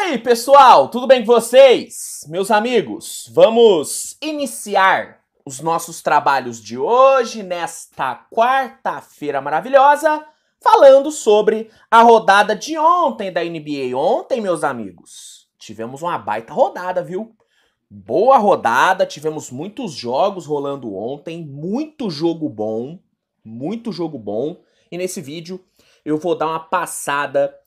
aí, pessoal? Tudo bem com vocês? Meus amigos, vamos iniciar os nossos trabalhos de hoje, nesta quarta-feira maravilhosa, falando sobre a rodada de ontem da NBA. Ontem, meus amigos, tivemos uma baita rodada, viu? Boa rodada, tivemos muitos jogos rolando ontem, muito jogo bom, e nesse vídeo eu vou dar uma passada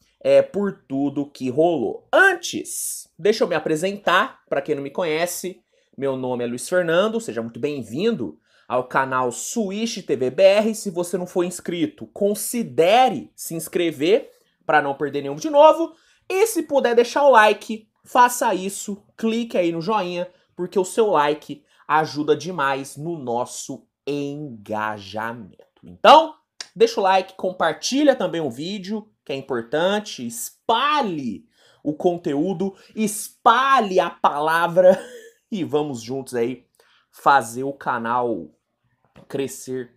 por tudo que rolou. Antes, deixa eu me apresentar, para quem não me conhece, meu nome é Luiz Fernando, seja muito bem-vindo ao canal Switch TV BR. Se você não for inscrito, considere se inscrever para não perder nenhum de novo. E se puder deixar o like, faça isso, clique aí no joinha, porque o seu like ajuda demais no nosso engajamento. Então, deixa o like, compartilha também o vídeo, que é importante, espalhe o conteúdo, espalhe a palavra e vamos juntos aí fazer o canal crescer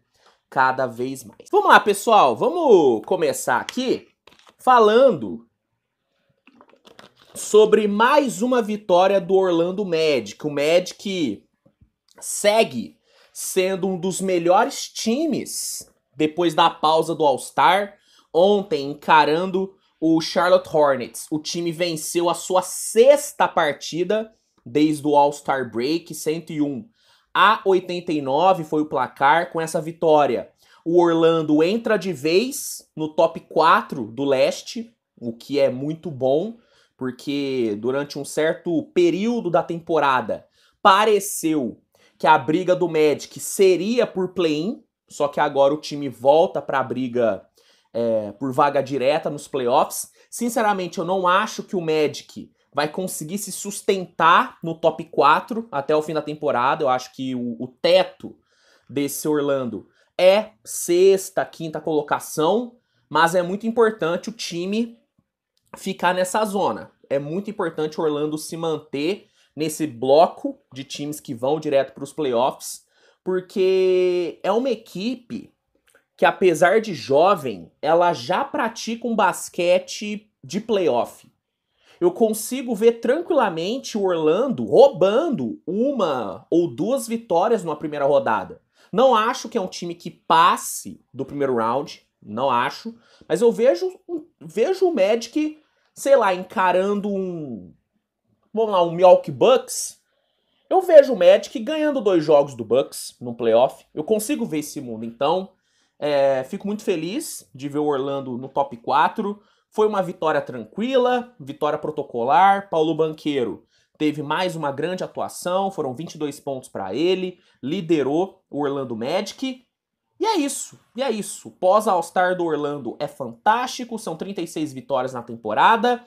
cada vez mais. Vamos lá, pessoal, vamos começar aqui falando sobre mais uma vitória do Orlando Magic. O Magic segue sendo um dos melhores times depois da pausa do All-Star. Ontem, encarando o Charlotte Hornets, o time venceu a sua 6ª partida desde o All-Star Break, 101-89 foi o placar. Com essa vitória, o Orlando entra de vez no top 4 do leste, o que é muito bom, porque durante um certo período da temporada pareceu que a briga do Magic seria por play-in, só que agora o time volta para a briga por vaga direta nos playoffs. Sinceramente, eu não acho que o Magic vai conseguir se sustentar no top 4 até o fim da temporada. Eu acho que o teto desse Orlando é 6ª, 5ª colocação, mas é muito importante o time ficar nessa zona. É muito importante o Orlando se manter nesse bloco de times que vão direto para os playoffs, porque é uma equipe que, apesar de jovem, ela já pratica um basquete de playoff. Eu consigo ver tranquilamente o Orlando roubando 1 ou 2 vitórias numa primeira rodada. Não acho que é um time que passe do primeiro round, não acho, mas eu vejo o Magic, sei lá, encarando vamos lá, um Milwaukee Bucks. Eu vejo o Magic ganhando 2 jogos do Bucks no playoff. Eu consigo ver esse mundo, então fico muito feliz de ver o Orlando no top 4. Foi uma vitória tranquila, vitória protocolar. Paulo Banchero teve mais uma grande atuação, foram 22 pontos para ele, liderou o Orlando Magic. E é isso. O pós-All-Star do Orlando é fantástico, são 36 vitórias na temporada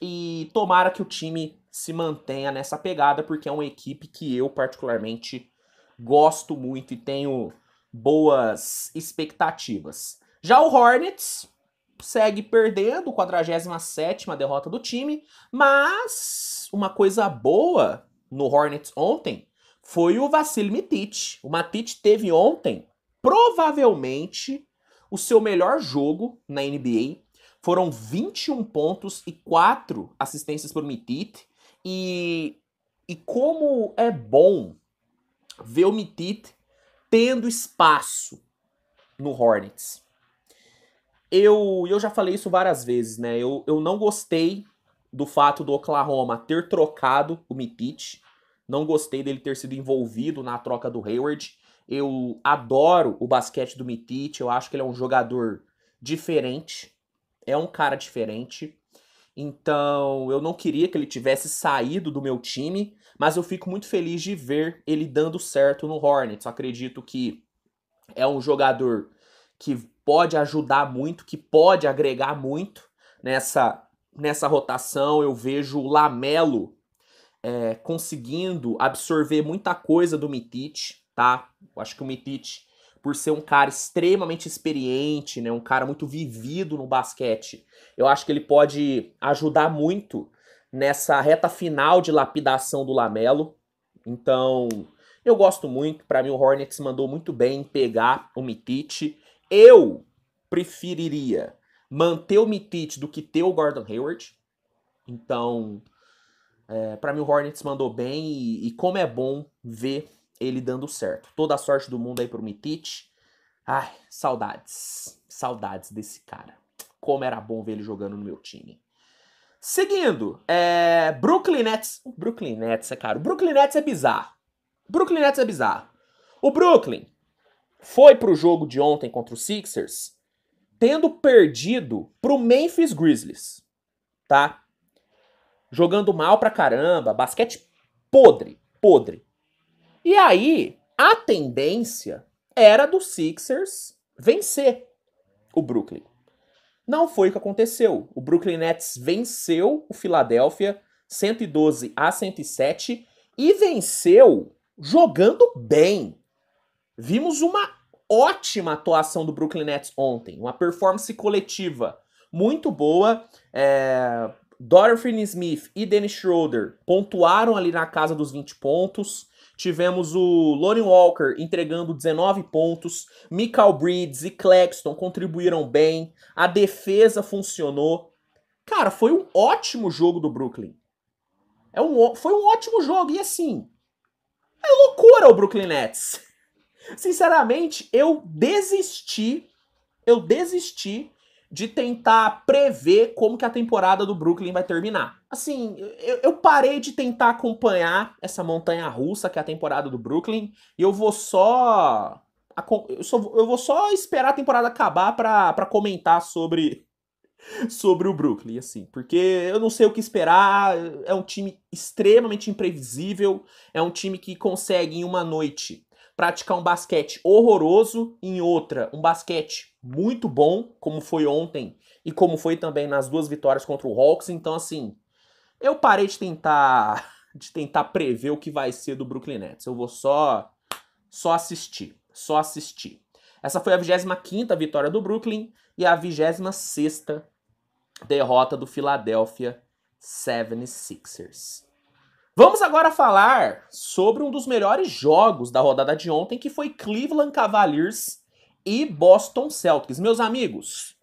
e tomara que o time se mantenha nessa pegada, porque é uma equipe que eu particularmente gosto muito e tenho boas expectativas. Já o Hornets segue perdendo, 47ª derrota do time, mas uma coisa boa no Hornets ontem foi o Vasilij Micic. O Micic teve ontem provavelmente o seu melhor jogo na NBA. Foram 21 pontos e 4 assistências por Micic. E como é bom ver o Micic tendo espaço no Hornets. Eu já falei isso várias vezes, né? Eu não gostei do fato do Oklahoma ter trocado o Micic. Não gostei dele ter sido envolvido na troca do Hayward. Eu adoro o basquete do Micic. Eu acho que ele é um jogador diferente. É um cara diferente. Então, eu não queria que ele tivesse saído do meu time, mas eu fico muito feliz de ver ele dando certo no Hornets. Eu acredito que é um jogador que pode ajudar muito, que pode agregar muito nessa rotação. Eu vejo o LaMelo conseguindo absorver muita coisa do Micic, tá? Eu acho que o Micic, por ser um cara extremamente experiente, né, um cara muito vivido no basquete, eu acho que ele pode ajudar muito nessa reta final de lapidação do LaMelo. Então, eu gosto muito. Para mim, o Hornets mandou muito bem em pegar o Micic. Eu preferiria manter o Micic do que ter o Gordon Hayward. Então, pra mim o Hornets mandou bem e como é bom ver ele dando certo. Toda a sorte do mundo aí pro Mitić. Ai, saudades. Saudades desse cara. Como era bom ver ele jogando no meu time. Seguindo, Brooklyn Nets. O Brooklyn Nets, cara. O Brooklyn Nets é bizarro. O Brooklyn Nets é bizarro. O Brooklyn foi pro jogo de ontem contra o Sixers tendo perdido pro Memphis Grizzlies, tá? Jogando mal pra caramba, basquete podre, podre. E aí, a tendência era do Sixers vencer o Brooklyn. Não foi o que aconteceu. O Brooklyn Nets venceu o Philadelphia 112-107 e venceu jogando bem. Vimos uma ótima atuação do Brooklyn Nets ontem, uma performance coletiva muito boa. Dorian Finney-Smith e Dennis Schroeder pontuaram ali na casa dos 20 pontos. Tivemos o Lonnie Walker entregando 19 pontos. Mikal Bridges e Claxton contribuíram bem. A defesa funcionou. Cara, foi um ótimo jogo do Brooklyn. Foi um ótimo jogo. E assim, é loucura o Brooklyn Nets. Sinceramente, eu desisti de tentar prever como que a temporada do Brooklyn vai terminar. Assim, eu parei de tentar acompanhar essa montanha-russa que é a temporada do Brooklyn e eu vou só esperar a temporada acabar pra comentar sobre o Brooklyn, assim, porque eu não sei o que esperar. É um time extremamente imprevisível, é um time que consegue em uma noite praticar um basquete horroroso, em outra um basquete muito bom, como foi ontem e como foi também nas duas vitórias contra o Hawks. Então, assim, eu parei de tentar prever o que vai ser do Brooklyn Nets. Eu vou só assistir. Essa foi a 25ª vitória do Brooklyn e a 26ª derrota do Philadelphia 76ers. Vamos agora falar sobre um dos melhores jogos da rodada de ontem, que foi Cleveland Cavaliers e Boston Celtics. Meus amigos,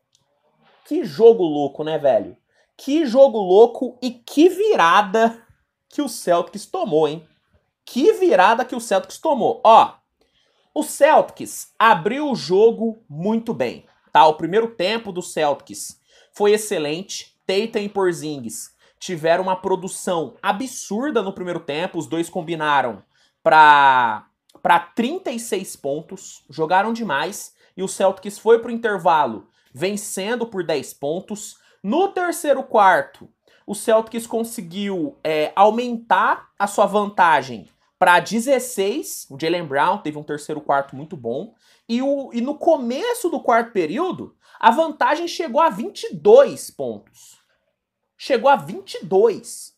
que jogo louco, né, velho? Que jogo louco e que virada que o Celtics tomou, hein? Que virada que o Celtics tomou. Ó, o Celtics abriu o jogo muito bem, tá? O primeiro tempo do Celtics foi excelente. Tatum e Porzingis tiveram uma produção absurda no primeiro tempo. Os dois combinaram para 36 pontos, jogaram demais e o Celtics foi pro intervalo vencendo por 10 pontos. No terceiro quarto, o Celtics conseguiu aumentar a sua vantagem para 16. O Jaylen Brown teve um terceiro quarto muito bom. E no começo do quarto período, a vantagem chegou a 22 pontos. Chegou a 22.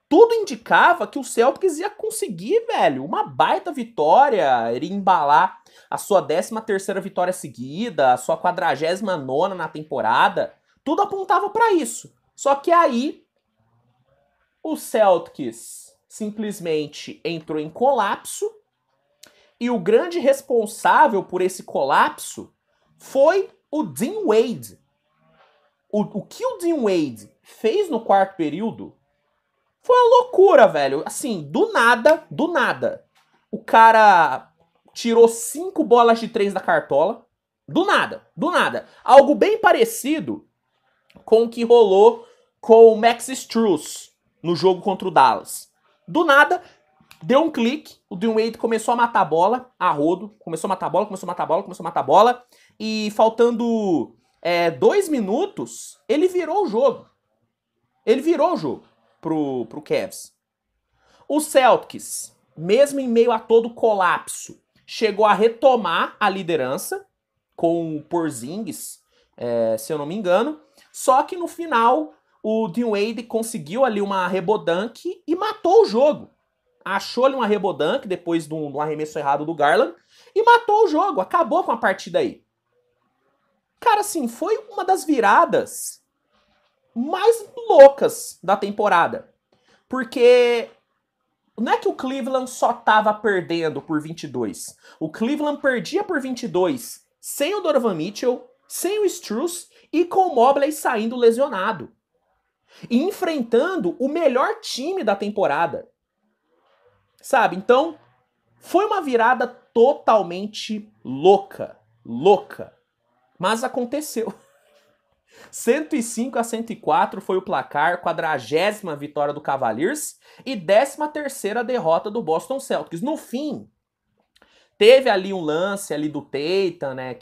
Tudo indicava que o Celtics ia conseguir, velho, uma baita vitória, iria embalar a sua 13ª vitória seguida, a sua 49ª na temporada. Tudo apontava para isso. Só que aí o Celtics simplesmente entrou em colapso e o grande responsável por esse colapso foi o Dean Wade. O que o Dean Wade fez no quarto período foi uma loucura, velho. Assim, do nada, o cara tirou 5 bolas de 3 da cartola. Do nada. Algo bem parecido com o que rolou com o Max Strus no jogo contra o Dallas. Do nada, deu um clique, o Dean Wade começou a matar a bola, a rodo. Começou a matar a bola. E faltando 2 minutos, ele virou o jogo. Pro Cavs. O Celtics, mesmo em meio a todo o colapso, chegou a retomar a liderança com o Porzingis, se eu não me engano. Só que no final, o Dean Wade conseguiu ali uma rebodank e matou o jogo. Achou ali uma rebodank depois de um arremesso errado do Garland e matou o jogo. Acabou com a partida aí. Cara, assim, foi uma das viradas mais loucas da temporada. Porque não é que o Cleveland só tava perdendo por 22. O Cleveland perdia por 22 sem o Donovan Mitchell, sem o Strus e com o Mobley saindo lesionado. e enfrentando o melhor time da temporada. Sabe? Então, foi uma virada totalmente louca. Louca. Mas aconteceu. 105-104 foi o placar, 40ª vitória do Cavaliers e 13ª derrota do Boston Celtics. No fim, teve ali um lance ali do Tatum, né,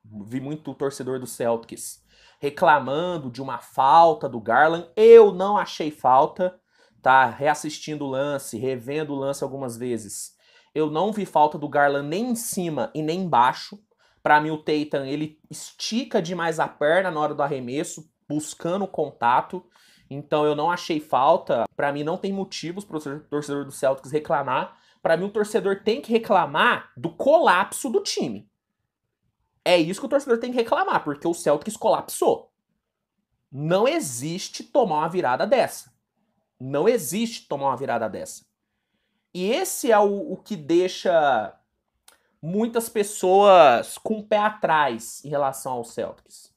vi muito torcedor do Celtics reclamando de uma falta do Garland. Eu não achei falta, tá? Reassistindo o lance, revendo o lance algumas vezes. Eu não vi falta do Garland nem em cima e nem embaixo. Pra mim, o Tatum, ele estica demais a perna na hora do arremesso, buscando contato. Então, eu não achei falta. Pra mim, não tem motivos pro torcedor do Celtics reclamar. Pra mim, o torcedor tem que reclamar do colapso do time. É isso que o torcedor tem que reclamar, porque o Celtics colapsou. Não existe tomar uma virada dessa. Não existe tomar uma virada dessa. E esse é o que deixa muitas pessoas com o pé atrás em relação ao Celtics.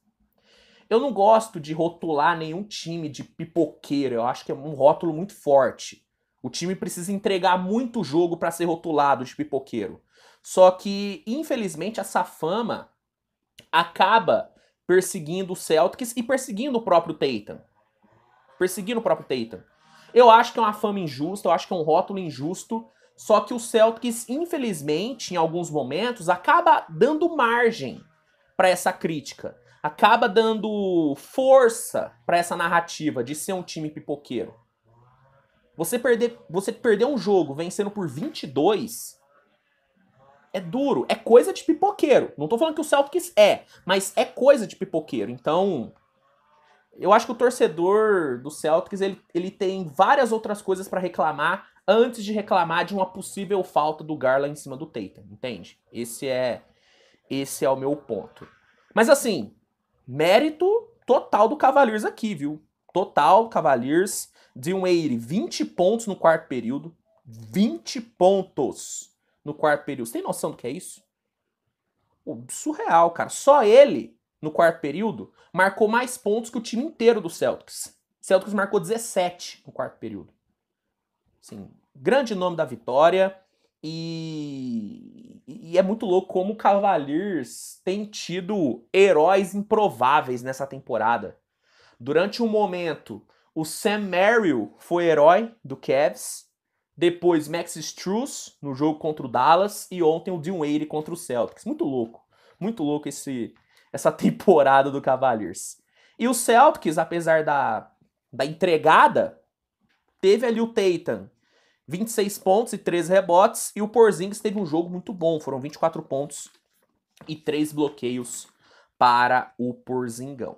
Eu não gosto de rotular nenhum time de pipoqueiro, eu acho que é um rótulo muito forte. O time precisa entregar muito jogo para ser rotulado de pipoqueiro. Só que, infelizmente, essa fama acaba perseguindo o Celtics e perseguindo o próprio Tatum. Perseguindo o próprio Tatum. Eu acho que é uma fama injusta, eu acho que é um rótulo injusto, só que o Celtics, infelizmente, em alguns momentos, acaba dando margem para essa crítica. Acaba dando força para essa narrativa de ser um time pipoqueiro. Você perder um jogo vencendo por 22 é duro, é coisa de pipoqueiro. Não tô falando que o Celtics mas é coisa de pipoqueiro. Então, eu acho que o torcedor do Celtics, ele tem várias outras coisas para reclamar antes de reclamar de uma possível falta do Garland em cima do Tatum, entende? Esse é o meu ponto. Mas assim, mérito total do Cavaliers aqui, viu? Total Cavaliers, Dinwiddie, 20 pontos no quarto período. 20 pontos no quarto período. Você tem noção do que é isso? Pô, surreal, cara. Só ele, no quarto período, marcou mais pontos que o time inteiro do Celtics. O Celtics marcou 17 no quarto período. Assim, grande nome da vitória. E é muito louco como o Cavaliers tem tido heróis improváveis nessa temporada. Durante um momento, o Sam Merrill foi herói do Cavs. Depois, Max Strus no jogo contra o Dallas. E ontem o Dinwiddie contra o Celtics. Muito louco. Muito louco essa temporada do Cavaliers. E o Celtics, apesar da entregada, teve ali o Tatum, 26 pontos e 13 rebotes. E o Porzingis teve um jogo muito bom. Foram 24 pontos e 3 bloqueios para o Porzingão.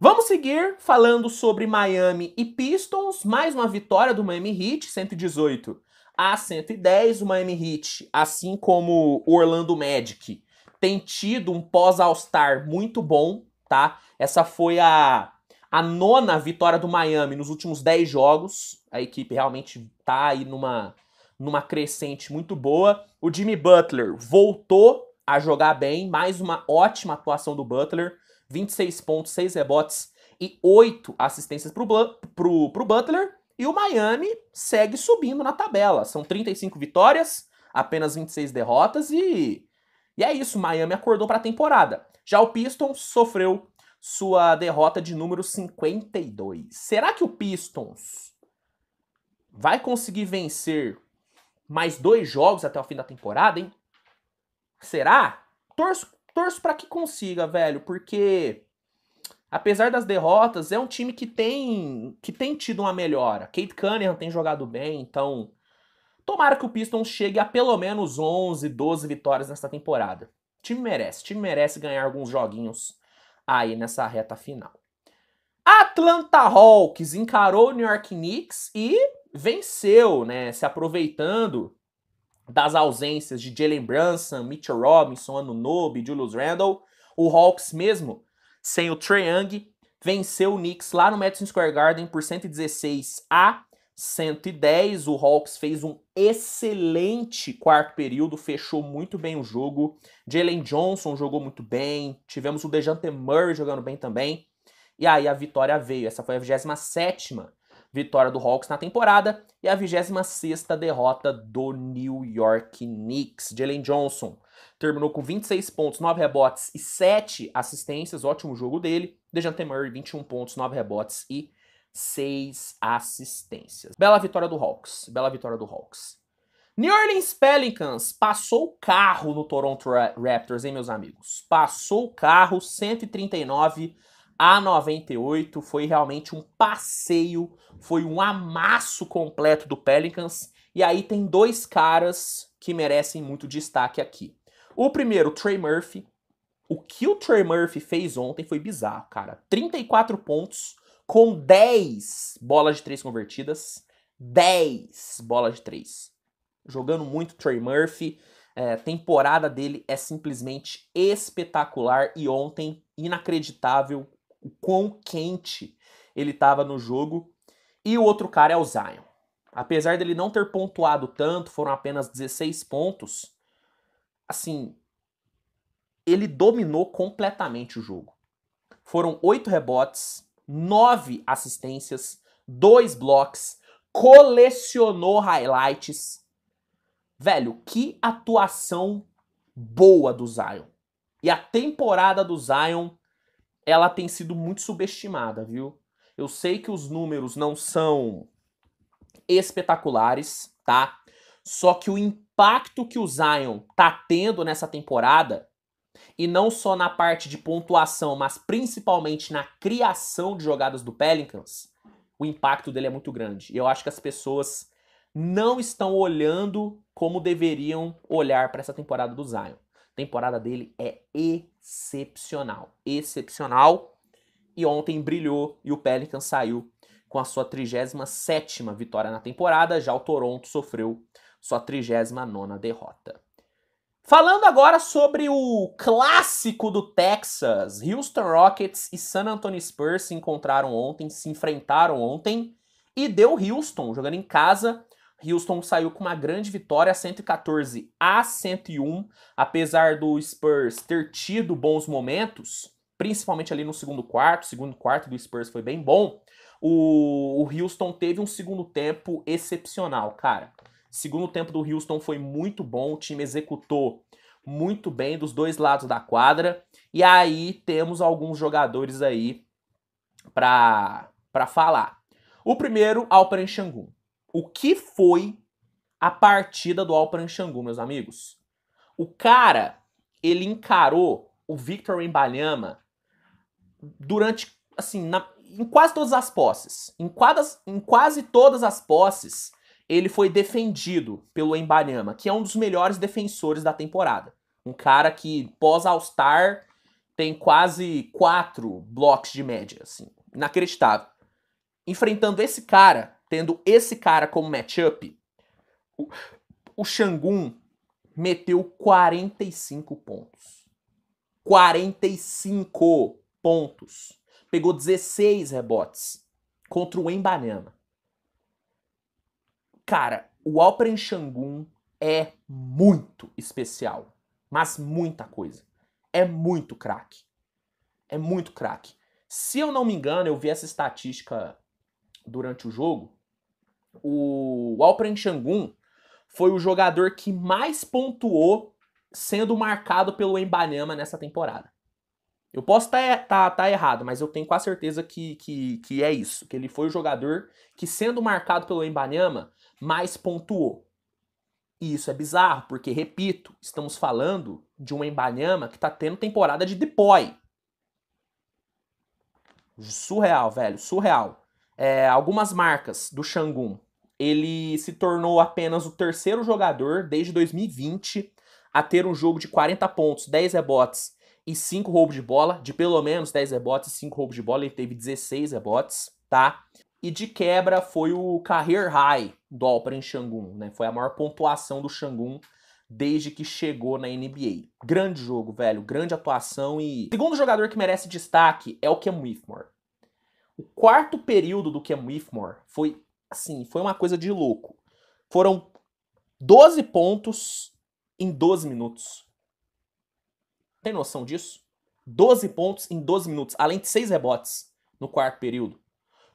Vamos seguir falando sobre Miami e Pistons. Mais uma vitória do Miami Heat, 118-110. O Miami Heat, assim como o Orlando Magic, tem tido um pós-All-Star muito bom, tá? Essa foi a 9ª vitória do Miami nos últimos 10 jogos. A equipe realmente tá aí numa crescente muito boa. O Jimmy Butler voltou a jogar bem. Mais uma ótima atuação do Butler. 26 pontos, 6 rebotes e 8 assistências pro Butler. E o Miami segue subindo na tabela. São 35 vitórias, apenas 26 derrotas e é isso. Miami acordou para a temporada. Já o Pistons sofreu sua derrota de número 52. Será que o Pistons vai conseguir vencer mais 2 jogos até o fim da temporada, hein? Será? Torço para que consiga, velho, porque apesar das derrotas, é um time que tem tido uma melhora. Cade Cunningham tem jogado bem, então tomara que o Pistons chegue a pelo menos 11, 12 vitórias nessa temporada. O time merece ganhar alguns joguinhos aí nessa reta final. Atlanta Hawks encarou o New York Knicks e venceu, né, se aproveitando das ausências de Jalen Brunson, Mitchell Robinson, Anunoby, Julius Randle. O Hawks mesmo, sem o Trae Young, venceu o Knicks lá no Madison Square Garden por 116-110. O Hawks fez um excelente quarto período, fechou muito bem o jogo. Jalen Johnson jogou muito bem, tivemos o DeJounte Murray jogando bem também. E aí a vitória veio. Essa foi a 27ª vitória do Hawks na temporada e a 26ª derrota do New York Knicks. Jalen Johnson terminou com 26 pontos, 9 rebotes e 7 assistências. Ótimo jogo dele. DeJounte Murray, 21 pontos, 9 rebotes e 6 assistências. Bela vitória do Hawks. Bela vitória do Hawks. New Orleans Pelicans passou o carro no Toronto Raptors, hein, meus amigos? Passou o carro, 139-98. Foi realmente um passeio, foi um amasso completo do Pelicans. E aí tem dois caras que merecem muito destaque aqui. O primeiro, o Trey Murphy. O que o Trey Murphy fez ontem foi bizarro, cara. 34 pontos com 10 bolas de 3 convertidas. 10 bolas de 3. Jogando muito Trey Murphy. Temporada dele é simplesmente espetacular. E ontem, inacreditável o quão quente ele estava no jogo. E o outro cara é o Zion. Apesar dele não ter pontuado tanto, foram apenas 16 pontos. Assim, ele dominou completamente o jogo. Foram 8 rebotes, 9 assistências, 2 blocos, colecionou highlights. Velho, que atuação boa do Zion. E a temporada do Zion, ela tem sido muito subestimada, viu? Eu sei que os números não são espetaculares, tá? Só que o impacto que o Zion tá tendo nessa temporada, e não só na parte de pontuação, mas principalmente na criação de jogadas do Pelicans, o impacto dele é muito grande. E eu acho que as pessoas não estão olhando como deveriam olhar para essa temporada do Zion. A temporada dele é excepcional. Excepcional. E ontem brilhou e o Pelicans saiu com a sua 37ª vitória na temporada. Já o Toronto sofreu sua 39ª derrota. Falando agora sobre o clássico do Texas, Houston Rockets e San Antonio Spurs se encontraram ontem, se enfrentaram ontem e deu Houston, jogando em casa. Houston saiu com uma grande vitória, 114-101, apesar do Spurs ter tido bons momentos, principalmente ali no segundo quarto. O segundo quarto do Spurs foi bem bom. O Houston teve um segundo tempo excepcional, cara. Segundo tempo do Houston foi muito bom, o time executou muito bem dos dois lados da quadra. E aí temos alguns jogadores aí pra falar. O primeiro, Alperen Sengun. O que foi a partida do Alperen Sengun, meus amigos? O cara, ele encarou o Victor Wembanyama durante, assim, em quase todas as posses. Em quase todas as posses, ele foi defendido pelo Wembanyama, que é um dos melhores defensores da temporada. Um cara que, pós-All-Star, tem quase 4 blocos de média, assim. Inacreditável. Enfrentando esse cara, tendo esse cara como matchup, o Sengun meteu 45 pontos. 45 pontos. Pegou 16 rebotes contra o Wembanyama. Cara, o Alperen Sengun é muito especial. Mas muita coisa. É muito craque. É muito craque. Se eu não me engano, eu vi essa estatística durante o jogo. O Alperen Sengun foi o jogador que mais pontuou sendo marcado pelo Wembanyama nessa temporada. Eu posso tá errado, mas eu tenho quase certeza que é isso. Que ele foi o jogador que, sendo marcado pelo Wembanyama, mais pontuou. E isso é bizarro, porque, repito, estamos falando de um Wembanyama que tá tendo temporada de deploy. Surreal, velho, surreal. Algumas marcas do Sengun. Ele se tornou apenas o terceiro jogador desde 2020 a ter um jogo de 40 pontos, 10 rebotes e 5 roubos de bola. De pelo menos 10 rebotes e 5 roubos de bola, ele teve 16 rebotes, tá? E de quebra foi o career high do Alperen Sengun, né? Foi a maior pontuação do Sengun desde que chegou na NBA. Grande jogo, velho, grande atuação. E o segundo jogador que merece destaque é o Cam Whitmore. O quarto período do Cam Whitmore foi, assim, foi uma coisa de louco. Foram 12 pontos em 12 minutos. Tem noção disso? 12 pontos em 12 minutos, além de 6 rebotes. no quarto período.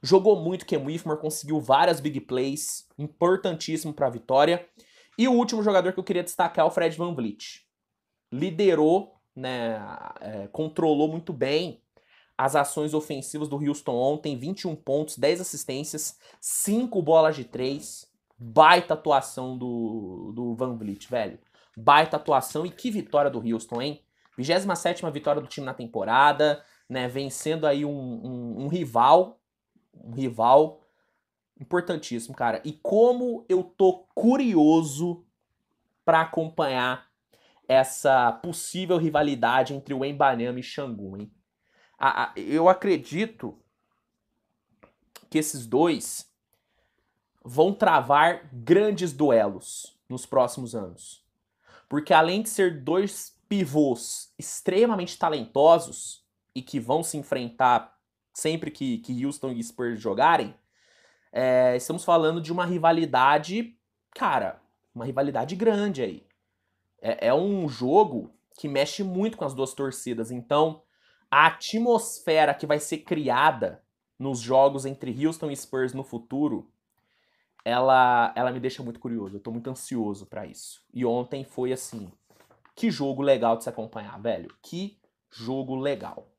Jogou muito, Cam Whitmore conseguiu várias big plays, importantíssimo para a vitória. E o último jogador que eu queria destacar é o Fred VanVleet. Liderou, né, controlou muito bem as ações ofensivas do Houston ontem, 21 pontos, 10 assistências, 5 bolas de 3. Baita atuação do VanVleet, velho. Baita atuação e que vitória do Houston, hein? 27ª vitória do time na temporada, né, vencendo aí um rival importantíssimo, cara. E como eu tô curioso para acompanhar essa possível rivalidade entre o Wembanyama e Sengun, hein? Eu acredito que esses dois vão travar grandes duelos nos próximos anos. Porque além de ser dois pivôs extremamente talentosos e que vão se enfrentar sempre que Houston e Spurs jogarem, estamos falando de uma rivalidade, cara, uma rivalidade grande aí. É um jogo que mexe muito com as duas torcidas. Então, a atmosfera que vai ser criada nos jogos entre Houston e Spurs no futuro, ela me deixa muito curioso. Eu tô muito ansioso pra isso. E ontem foi assim, que jogo legal de se acompanhar, velho. Que jogo legal.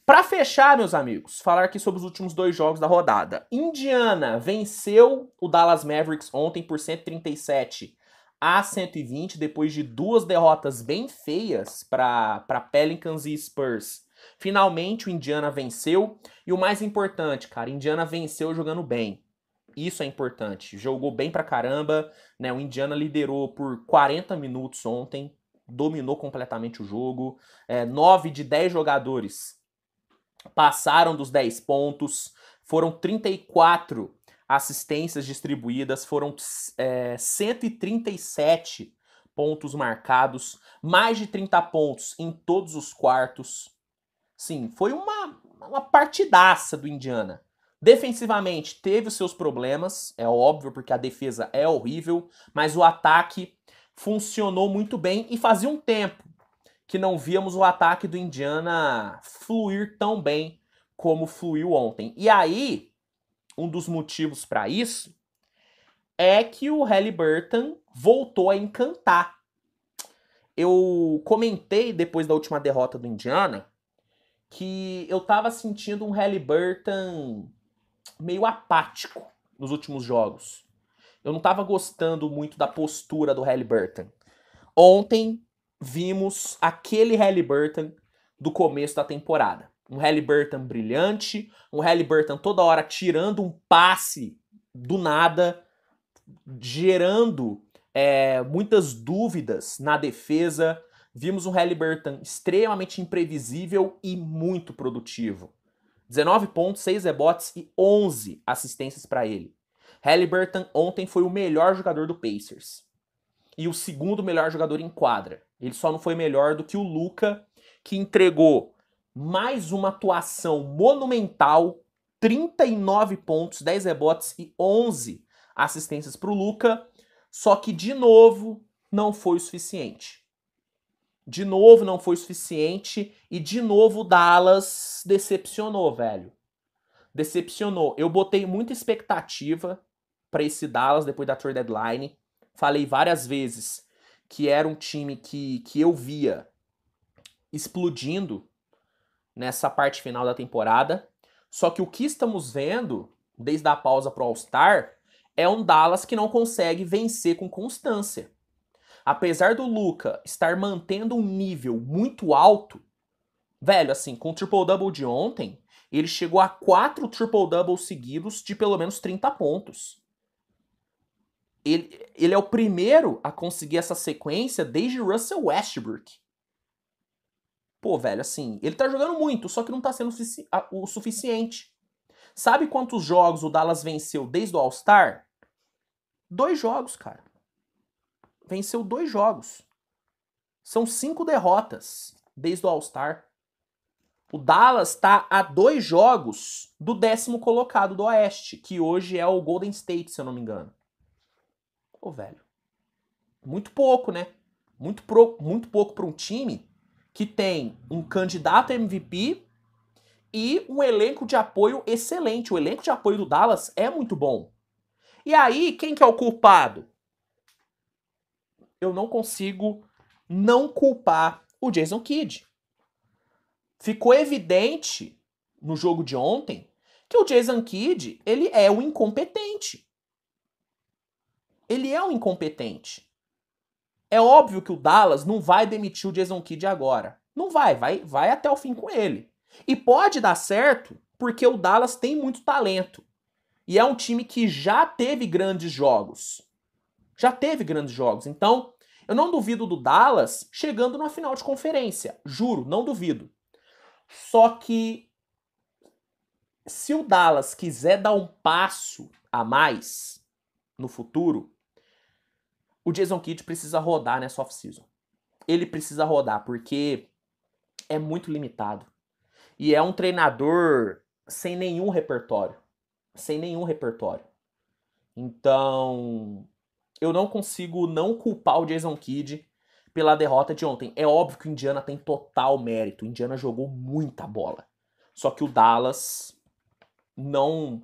Pra fechar, meus amigos, falar aqui sobre os últimos 2 jogos da rodada. Indiana venceu o Dallas Mavericks ontem por 137-120, depois de 2 derrotas bem feias para Pelicans e Spurs. Finalmente o Indiana venceu, e o mais importante, cara, Indiana venceu jogando bem. Isso é importante. Jogou bem pra caramba, né? O Indiana liderou por 40 minutos ontem, dominou completamente o jogo. 9 de 10 jogadores passaram dos 10 pontos, foram 34 assistências distribuídas, foram 137 pontos marcados, mais de 30 pontos em todos os quartos. Sim, foi uma partidaça do Indiana. Defensivamente teve os seus problemas, é óbvio, porque a defesa é horrível, mas o ataque funcionou muito bem e fazia um tempo que não víamos o ataque do Indiana fluir tão bem como fluiu ontem. E aí, um dos motivos para isso é que o Haliburton voltou a encantar. Eu comentei depois da última derrota do Indiana que eu tava sentindo um Haliburton meio apático nos últimos jogos. Eu não tava gostando muito da postura do Haliburton. Ontem vimos aquele Haliburton do começo da temporada. Um Haliburton brilhante, um Haliburton toda hora tirando um passe do nada, gerando muitas dúvidas na defesa. Vimos um Haliburton extremamente imprevisível e muito produtivo. 19 pontos, 6 rebotes e 11 assistências para ele. Haliburton ontem foi o melhor jogador do Pacers. E o segundo melhor jogador em quadra. Ele só não foi melhor do que o Luka, que entregou mais uma atuação monumental, 39 pontos, 10 rebotes e 11 assistências para o Luka, só que de novo não foi o suficiente. De novo não foi o suficiente e de novo o Dallas decepcionou, velho. Decepcionou. Eu botei muita expectativa para esse Dallas depois da trade deadline. Falei várias vezes que era um time que eu via explodindo nessa parte final da temporada. Só que o que estamos vendo, desde a pausa pro All-Star, é um Dallas que não consegue vencer com constância. Apesar do Luka estar mantendo um nível muito alto, velho, assim, com o triple-double de ontem, ele chegou a 4 triple-doubles seguidos de pelo menos 30 pontos. Ele é o primeiro a conseguir essa sequência desde Russell Westbrook. Pô, velho, assim, ele tá jogando muito, só que não tá sendo o suficiente. Sabe quantos jogos o Dallas venceu desde o All-Star? 2 jogos, cara. Venceu 2 jogos. São 5 derrotas desde o All-Star. O Dallas tá a 2 jogos do 10º colocado do Oeste, que hoje é o Golden State, se eu não me engano. Pô, velho. Muito pouco, né? Muito pouco para um time que tem um candidato a MVP, e um elenco de apoio excelente. O elenco de apoio do Dallas é muito bom. E aí, quem que é o culpado? Eu não consigo não culpar o Jason Kidd. Ficou evidente no jogo de ontem que o Jason Kidd, ele é um incompetente. Ele é um incompetente. É óbvio que o Dallas não vai demitir o Jason Kidd agora. Não vai até o fim com ele. E pode dar certo porque o Dallas tem muito talento. E é um time que já teve grandes jogos. Já teve grandes jogos. Então, eu não duvido do Dallas chegando na final de conferência. Juro, não duvido. Só que se o Dallas quiser dar um passo a mais no futuro, o Jason Kidd precisa rodar nessa off-season. Ele precisa rodar, porque é muito limitado. E é um treinador sem nenhum repertório. Sem nenhum repertório. Então, eu não consigo não culpar o Jason Kidd pela derrota de ontem. É óbvio que o Indiana tem total mérito. O Indiana jogou muita bola. Só que o Dallas não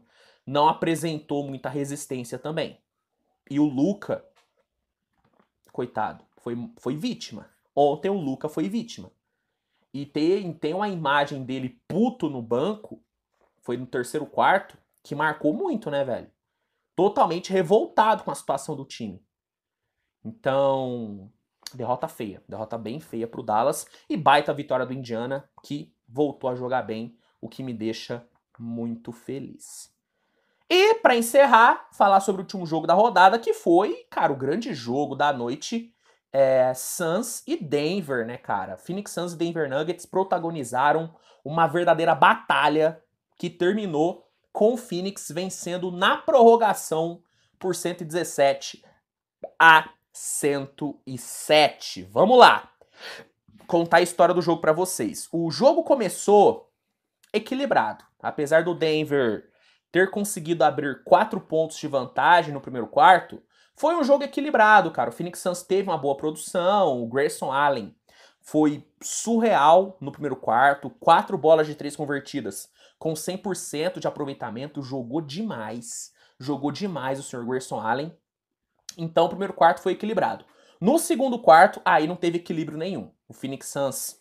apresentou muita resistência também. E o Luka, coitado, foi vítima. Ontem o Luka foi vítima. E tem uma imagem dele puto no banco, foi no terceiro quarto, que marcou muito, né, velho? Totalmente revoltado com a situação do time. Então, derrota feia. Derrota bem feia pro Dallas. E baita vitória do Indiana, que voltou a jogar bem, o que me deixa muito feliz. E, pra encerrar, falar sobre o último jogo da rodada, que foi, cara, o grande jogo da noite, Suns e Denver, né, cara? Phoenix Suns e Denver Nuggets protagonizaram uma verdadeira batalha que terminou com o Phoenix vencendo na prorrogação por 117-107. Vamos lá. Contar a história do jogo pra vocês. O jogo começou equilibrado. Apesar do Denver ter conseguido abrir 4 pontos de vantagem no primeiro quarto, foi um jogo equilibrado, cara. O Phoenix Suns teve uma boa produção, o Grayson Allen foi surreal no primeiro quarto, 4 bolas de 3 convertidas com 100% de aproveitamento, jogou demais o Sr. Grayson Allen. Então o primeiro quarto foi equilibrado. No segundo quarto, aí não teve equilíbrio nenhum. O Phoenix Suns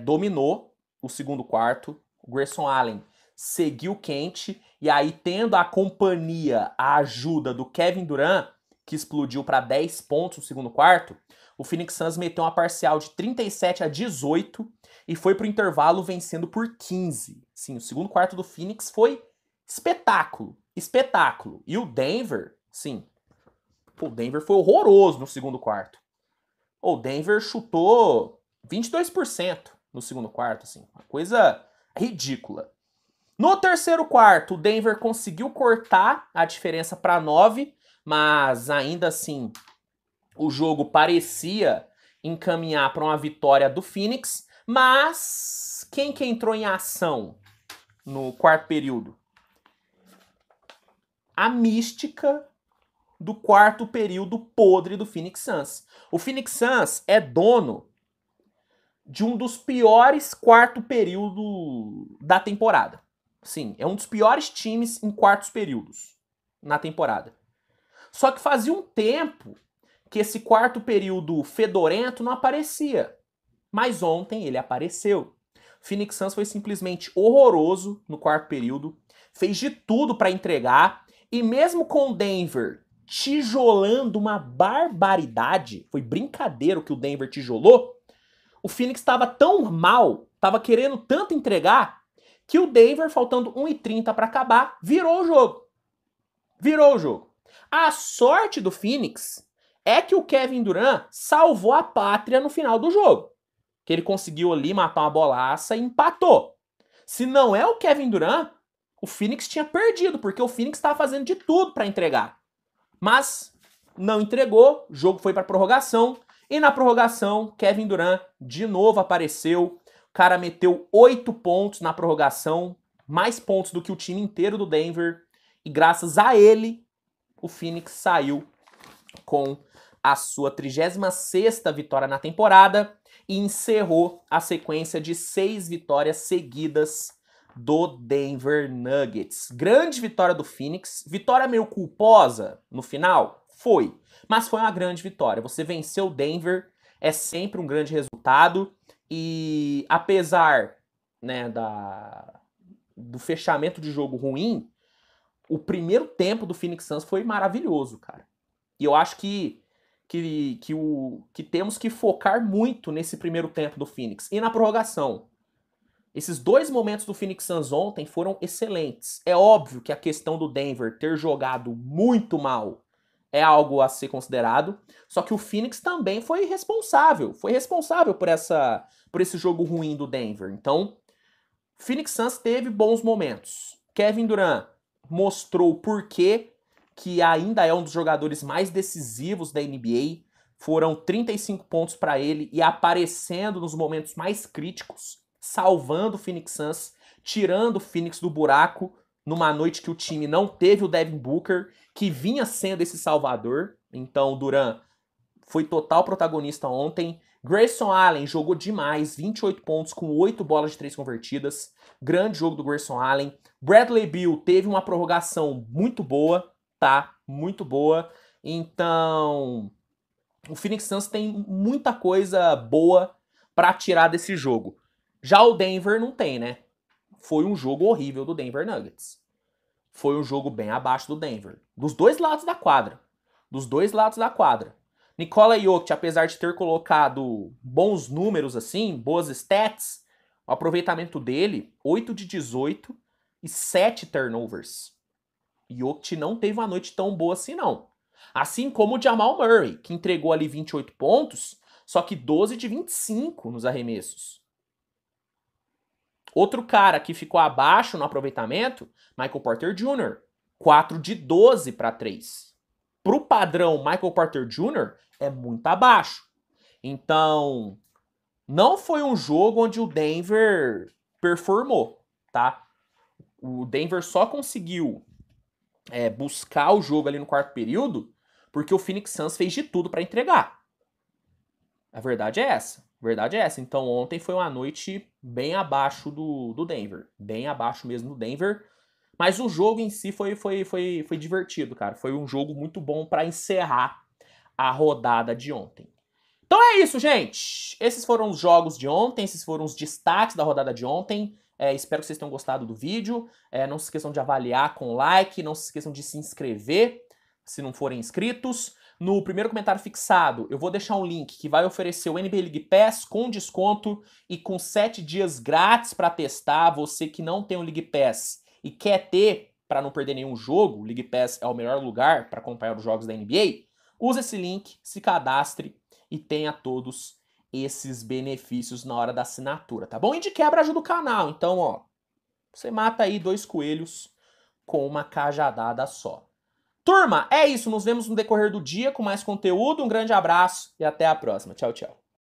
dominou o segundo quarto, o Grayson Allen seguiu quente, e aí tendo a companhia, a ajuda do Kevin Durant, que explodiu para 10 pontos no segundo quarto, o Phoenix Suns meteu uma parcial de 37-18 e foi pro intervalo vencendo por 15. Sim, o segundo quarto do Phoenix foi espetáculo, espetáculo. E o Denver, sim, o Denver foi horroroso no segundo quarto. O Denver chutou 22% no segundo quarto, assim, uma coisa ridícula. No terceiro quarto, o Denver conseguiu cortar a diferença para 9, mas ainda assim o jogo parecia encaminhar para uma vitória do Phoenix. Mas quem que entrou em ação no quarto período? A mística do quarto período podre do Phoenix Suns. O Phoenix Suns é dono de um dos piores quarto período da temporada. Sim, é um dos piores times em quartos períodos na temporada. Só que fazia um tempo que esse quarto período fedorento não aparecia. Mas ontem ele apareceu. Phoenix Suns foi simplesmente horroroso no quarto período, fez de tudo para entregar, e mesmo com o Denver tijolando uma barbaridade, foi brincadeira o que o Denver tijolou, o Phoenix estava tão mal, estava querendo tanto entregar, que o Denver, faltando 1:30 para acabar, virou o jogo. Virou o jogo. A sorte do Phoenix é que o Kevin Durant salvou a pátria no final do jogo. Que ele conseguiu ali matar uma bolaça e empatou. Se não é o Kevin Durant, o Phoenix tinha perdido, porque o Phoenix estava fazendo de tudo para entregar. Mas não entregou, o jogo foi para prorrogação, e na prorrogação, Kevin Durant de novo apareceu. O cara meteu 8 pontos na prorrogação, mais pontos do que o time inteiro do Denver, e graças a ele, o Phoenix saiu com a sua 36ª vitória na temporada e encerrou a sequência de 6 vitórias seguidas do Denver Nuggets. Grande vitória do Phoenix. Vitória meio culposa no final? Foi. Mas foi uma grande vitória. Você venceu o Denver, é sempre um grande resultado. E apesar, né, do fechamento de jogo ruim, o primeiro tempo do Phoenix Suns foi maravilhoso, cara. E eu acho que temos que focar muito nesse primeiro tempo do Phoenix. E na prorrogação. Esses dois momentos do Phoenix Suns ontem foram excelentes. É óbvio que a questão do Denver ter jogado muito mal é algo a ser considerado, só que o Phoenix também foi responsável por esse jogo ruim do Denver. Então, Phoenix Suns teve bons momentos. Kevin Durant mostrou por que ainda é um dos jogadores mais decisivos da NBA. Foram 35 pontos para ele e aparecendo nos momentos mais críticos, salvando o Phoenix Suns, tirando o Phoenix do buraco numa noite que o time não teve o Devin Booker, que vinha sendo esse salvador. Então, Durant foi total protagonista ontem. Grayson Allen jogou demais, 28 pontos com 8 bolas de 3 convertidas. Grande jogo do Grayson Allen. Bradley Beal teve uma prorrogação muito boa, tá? Muito boa. Então, o Phoenix Suns tem muita coisa boa pra tirar desse jogo. Já o Denver não tem, né? Foi um jogo horrível do Denver Nuggets. Foi um jogo bem abaixo do Denver. Dos dois lados da quadra. Dos dois lados da quadra. Nikola Jokic, apesar de ter colocado bons números assim, boas stats, o aproveitamento dele, 8 de 18 e 7 turnovers. Jokic não teve uma noite tão boa assim, não. Assim como o Jamal Murray, que entregou ali 28 pontos, só que 12 de 25 nos arremessos. Outro cara que ficou abaixo no aproveitamento, Michael Porter Jr., 4 de 12 para 3. Pro padrão Michael Porter Jr., é muito abaixo. Então, não foi um jogo onde o Denver performou, tá? O Denver só conseguiu buscar o jogo ali no quarto período porque o Phoenix Suns fez de tudo para entregar. A verdade é essa. A verdade é essa. Então, ontem foi uma noite bem abaixo do Denver. Bem abaixo mesmo do Denver. Mas o jogo em si foi divertido, cara. Foi um jogo muito bom para encerrar a rodada de ontem. Então é isso, gente. Esses foram os jogos de ontem. Esses foram os destaques da rodada de ontem. Espero que vocês tenham gostado do vídeo. Não se esqueçam de avaliar com like. Não se esqueçam de se inscrever se não forem inscritos. No primeiro comentário fixado, eu vou deixar um link que vai oferecer o NBA League Pass com desconto e com 7 dias grátis para testar. Você que não tem o League Pass e quer ter para não perder nenhum jogo, o League Pass é o melhor lugar para acompanhar os jogos da NBA. Use esse link, se cadastre e tenha todos esses benefícios na hora da assinatura, tá bom? E de quebra ajuda o canal. Então, ó, você mata aí 2 coelhos com uma cajadada só. Turma, é isso. Nos vemos no decorrer do dia com mais conteúdo. Um grande abraço e até a próxima. Tchau, tchau.